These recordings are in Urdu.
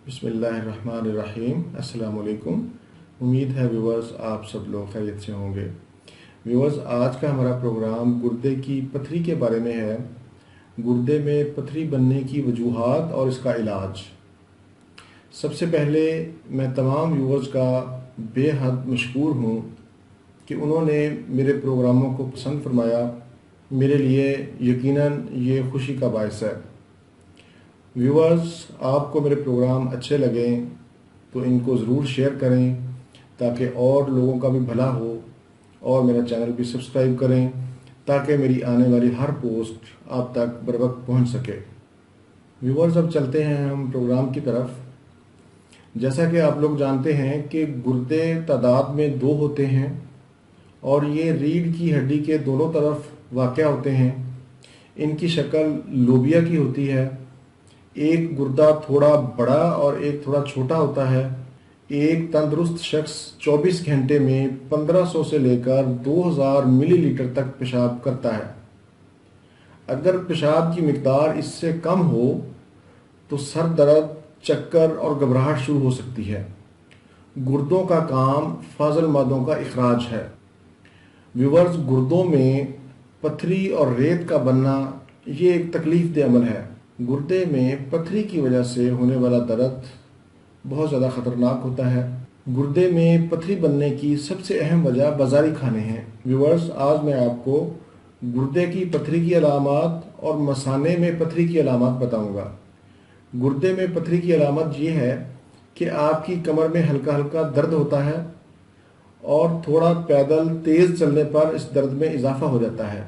بسم اللہ الرحمن الرحیم۔ السلام علیکم۔ امید ہے ویورز آپ سب لوگ خیریت سے ہوں گے۔ ویورز، آج کا ہمارا پروگرام گردے کی پتھری کے بارے میں ہے۔ گردے میں پتھری بننے کی وجوہات اور اس کا علاج۔ سب سے پہلے میں تمام ویورز کا بے حد مشکور ہوں کہ انہوں نے میرے پروگراموں کو پسند فرمایا۔ میرے لیے یقیناً یہ خوشی کا باعث ہے۔ ویورز، آپ کو میرے پروگرام اچھے لگیں تو ان کو ضرور شیئر کریں تاکہ اور لوگوں کا بھی بھلا ہو، اور میرا چینل بھی سبسکرائب کریں تاکہ میری آنے والی ہر پوسٹ آپ تک بر وقت پہنچ سکے۔ ویورز، اب چلتے ہیں ہم پروگرام کی طرف۔ جیسا کہ آپ لوگ جانتے ہیں کہ گردے تعداد میں 2 ہوتے ہیں اور یہ ریڑھ کی ہڈی کے دونوں طرف واقع ہوتے ہیں۔ ان کی شکل لوبیا کی ہوتی ہے۔ ایک گردہ تھوڑا بڑا اور ایک تھوڑا چھوٹا ہوتا ہے۔ ایک تندرست شخص 24 گھنٹے میں 1500 سے لے کر 2000 ملی لیٹر تک پیشاب کرتا ہے۔ اگر پیشاب کی مقدار اس سے کم ہو تو سر درد، چکر اور گھبراہٹ شروع ہو سکتی ہے۔ گردوں کا کام فاضل مادوں کا اخراج ہے۔ ویورز، گردوں میں پتھری اور ریت کا بننا یہ ایک تکلیف دہ عمل ہے۔ گردے میں پتھری کی وجہ سے ہونے والا درد بہت زیادہ خطرناک ہوتا ہے۔ گردے میں پتھری بننے کی سب سے اہم وجہ بازاری کھانے ہیں۔ ویورز، آج میں آپ کو گردے کی پتھری کی علامات اور مثانے میں پتھری کی علامات بتاؤں گا۔ گردے میں پتھری کی علامت یہ ہے کہ آپ کی کمر میں ہلکا ہلکا درد ہوتا ہے اور تھوڑا پیدل تیز چلنے پر اس درد میں اضافہ ہو جاتا ہے۔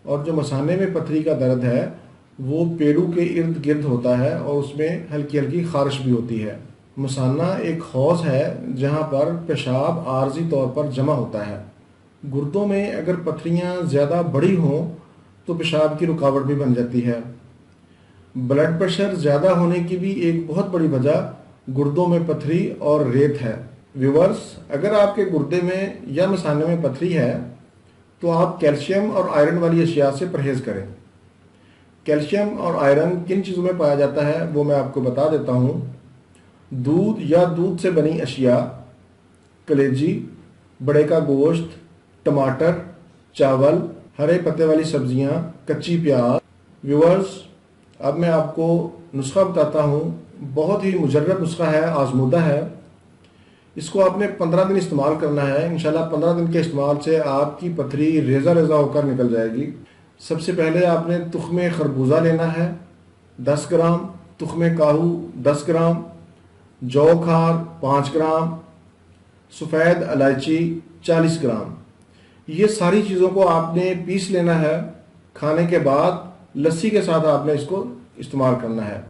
اور جو مثانے میں پتھری کا درد ہے وہ پیڑو کے ارد گرد ہوتا ہے اور اس میں ہلکی ہلکی خارش بھی ہوتی ہے۔ مثانہ ایک حوض ہے جہاں پر پیشاب عارضی طور پر جمع ہوتا ہے۔ گردوں میں اگر پتھریاں زیادہ بڑی ہوں تو پیشاب کی رکاوٹ بھی بن جاتی ہے۔ بلڈ پریشر زیادہ ہونے کی بھی ایک بہت بڑی وجہ گردوں میں پتھری اور ریت ہے۔ ویورز، اگر آپ کے گردے میں یا مثانے میں پتھری ہے تو آپ کیلشیم اور آئرن والی اشیاء سے پرہیز کریں۔ کیلشیم اور آئرن کن چیزوں میں پایا جاتا ہے وہ میں آپ کو بتا دیتا ہوں۔ دودھ یا دودھ سے بنی اشیاء، کلیجی، بڑے کا گوشت، ٹماٹر، چاول، ہرے پتے والی سبزیاں، کچی پیاز۔ ویورز، اب میں آپ کو نسخہ بتاتا ہوں۔ بہت ہی مجرب نسخہ ہے، آزمودہ ہے۔ اس کو آپ نے 15 دن استعمال کرنا ہے۔ انشاءاللہ 15 دن کے استعمال سے آپ کی پتھری ریزہ ریزہ ہو کر نکل جائے گی۔ سب سے پہلے آپ نے تخم خربوزہ لینا ہے 10 گرام، تخم کاہو 10 گرام، جو کھار 5 گرام، سفید الائچی 40 گرام۔ یہ ساری چیزوں کو آپ نے پیس لینا ہے۔ کھانے کے بعد لسی کے ساتھ آپ نے اس کو استعمال کرنا ہے۔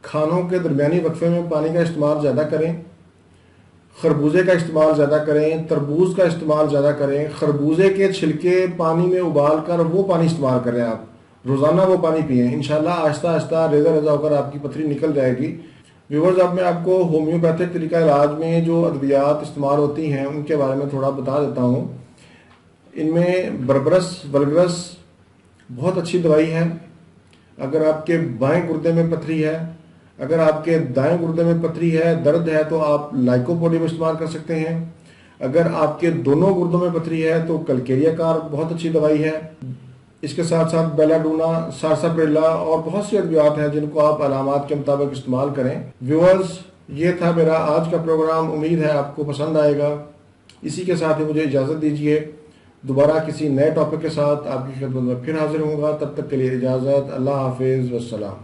کھانوں کے درمیانی وقفے میں پانی کا استعمال زیادہ کریں۔ خربوزے کا استعمال زیادہ کریں، تربوز کا استعمال زیادہ کریں۔ خربوزے کے چھلکے پانی میں ابال کر وہ پانی استعمال کریں۔ آپ روزانہ وہ پانی پئیں۔ انشاءاللہ آہستہ آہستہ ریزہ ریزہ ہو کر آپ کی پتھری نکل جائے گی۔ ویورز، اب میں آپ کو ہومیوپیتھک طریقہ علاج میں جو ادویات استعمال ہوتی ہیں ان کے بارے میں تھوڑا بتا دیتا ہوں۔ ان میں بربرس ولگرس بہت اچھی دوائی ہے۔ اگر آپ کے بائیں گردے میں پتھری ہے، اگر آپ کے دائیں گردے میں پتھری ہے، درد ہے، تو آپ لائکوپوڈیم استعمال کر سکتے ہیں۔ اگر آپ کے دونوں گردوں میں پتھری ہے تو کلکیریا کار بہت اچھی دوائی ہے۔ اس کے ساتھ ساتھ بیلاڈونا، سارساپریلا اور بہت سی ادویات ہیں جن کو آپ علامات کے مطابق استعمال کریں۔ ویورز، یہ تھا میرا آج کا پروگرام۔ امید ہے آپ کو پسند آئے گا۔ اسی کے ساتھ ہی مجھے اجازت دیجیے۔ دوبارہ کسی نئے ٹاپک کے ساتھ آپ کی خدمت میں پھر حاضر ہوں گا۔ تب تک کے لیے اجازت۔ اللہ حافظ، والسلام۔